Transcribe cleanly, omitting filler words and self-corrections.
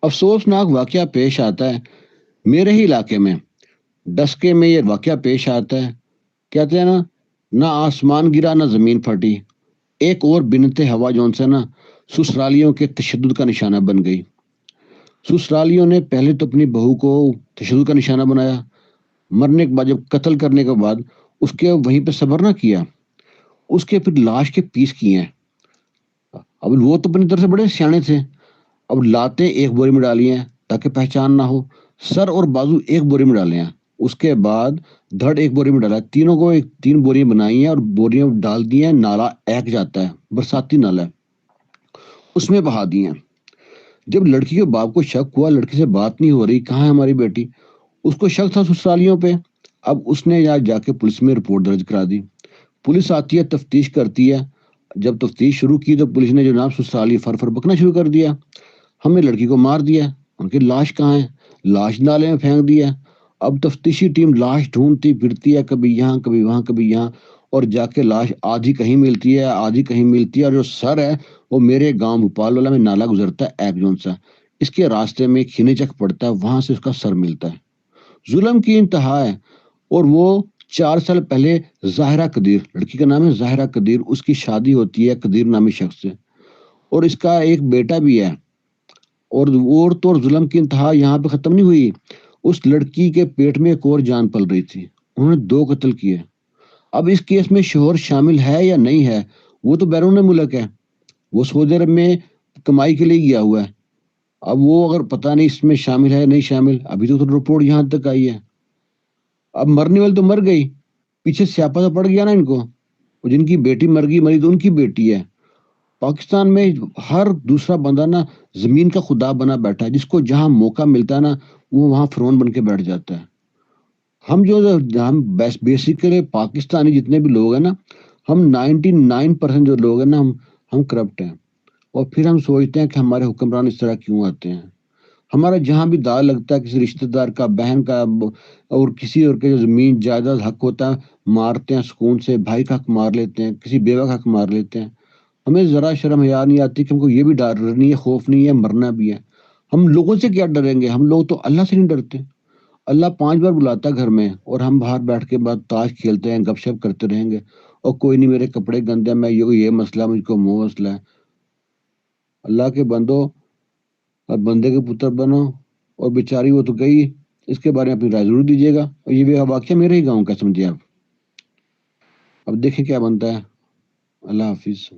افسوسناک واقعہ پیش آتا ہے میرے ہی علاقے میں، ڈسکے میں یہ واقعہ پیش آتا ہے۔ کہتے ہیں نا، نہ آسمان گرا نہ زمین پھٹی، ایک اور بنت ہوا جون سے نا سسرالیوں کے تشدد کا نشانہ بن گئی۔ سسرالیوں نے پہلے تو اپنی بہو کو تشدد کا نشانہ بنایا، مرنے کے بعد جب قتل کرنے کے بعد اس کے وہیں پہ صبر نہ کیا، اس کے پھر لاش کے پیس کیے ہیں۔ اب وہ تو اپنی طرف سے بڑے سیانے تھے، اب لاتے ایک بوری میں ڈالی ہیں تاکہ پہچان نہ ہو، سر اور بازو ایک بوری میں ڈالے ہیں، اس کے بعد دھڑ ایک بوری میں ڈالا ہے، تینوں کو تین بوریاں بنائی ہیں اور بوریاں ڈال دی ہیں، نالا ایک جاتا ہے، برساتی نالا ہے، اس میں بہا دی ہیں۔ جب لڑکی کے باپ کو شک ہوا لڑکی سے بات نہیں ہو رہی، کہاں ہے ہماری بیٹی، اس کو شک تھا سسرالیوں پہ، اب اس نے یہاں جا کے پولیس میں رپورٹ درج کرا دی۔ پولیس آتی ہے، تفتیش کرتی ہے، جب تفتیش شروع کی تو پولیس نے جناب سسرالی فر بکنا شروع کر دیا، ہم نے لڑکی کو مار دیا، ان کی لاش کہاں ہے، لاش نالے میں پھینک دیا۔ اب تفتیشی ٹیم لاش ڈھونڈتی پھرتی ہے، کبھی یہاں کبھی وہاں کبھی یہاں، اور جا کے لاش آدھی کہیں ملتی ہے آدھی کہیں ملتی ہے، اور جو سر ہے وہ میرے گاؤں بھوپال والا میں نالا گزرتا ہے ایک جون سا، اس کے راستے میں کھینے چک پڑتا ہے، وہاں سے اس کا سر ملتا ہے۔ ظلم کی انتہا ہے۔ اور وہ 4 سال پہلے ظاہرہ قدیر، لڑکی کا نام ہے ظاہرہ قدیر، اس کی شادی ہوتی ہے قدیر نامی شخص سے، اور اس کا ایک بیٹا بھی ہے۔ اور تو اور ظلم کی انتہا یہاں پہ ختم نہیں ہوئی، اس لڑکی کے پیٹ میں ایک اور جان پل رہی تھی، انہوں نے 2 قتل کیے۔ اب اس کیس میں شوہر شامل ہے یا نہیں ہے، وہ تو بیرون ملک ہے، وہ سعودی عرب میں کمائی کے لیے گیا ہوا ہے، اب وہ اگر پتہ نہیں اس میں شامل ہے نہیں شامل، ابھی تو رپورٹ یہاں تک آئی ہے۔ اب مرنے والی تو مر گئی، پیچھے سیاپا تو پڑ گیا نا ان کو، جن کی بیٹی مر گئی مری تو ان کی بیٹی ہے۔ پاکستان میں ہر دوسرا بندہ نا زمین کا خدا بنا بیٹھا ہے، جس کو جہاں موقع ملتا ہے نا وہ وہاں فرعون بن کے بیٹھ جاتا ہے۔ ہم بیسیکلی پاکستانی جتنے بھی لوگ ہیں نا، ہم 99% جو لوگ ہیں نا ہم کرپٹ ہیں، اور پھر ہم سوچتے ہیں کہ ہمارے حکمران اس طرح کیوں آتے ہیں۔ ہمارا جہاں بھی داغ لگتا ہے کسی رشتہ دار کا، بہن کا، اور کسی اور کے جو زمین جائیداد حق ہوتا ہے مارتے ہیں سکون سے، بھائی کا حق مار لیتے ہیں، کسی بیوہ کا حق مار لیتے ہیں۔ ہمیں ذرا شرم حیا نہیں آتی کہ ہم کو یہ بھی ڈر نہیں ہے، خوف نہیں ہے، مرنا بھی ہے۔ ہم لوگوں سے کیا ڈریں گے، ہم لوگ تو اللہ سے نہیں ڈرتے۔ اللہ 5 بار بلاتا ہے گھر میں، اور ہم باہر بیٹھ کے بعد تاش کھیلتے ہیں، گپ شپ کرتے رہیں گے، اور کوئی نہیں میرے کپڑے گندے ہیں، میں یہ مسئلہ مجھ کو وہ مسئلہ ہے۔ اللہ کے بندو اور بندے کے پتر بنو، اور بیچاری وہ تو گئی، اس کے بارے میں اپنی رائے ضرور دیجیے گا، اور یہ واقعہ میرے ہی گاؤں کا سمجھے آپ، اب دیکھیں کیا بنتا ہے۔ اللہ حافظ۔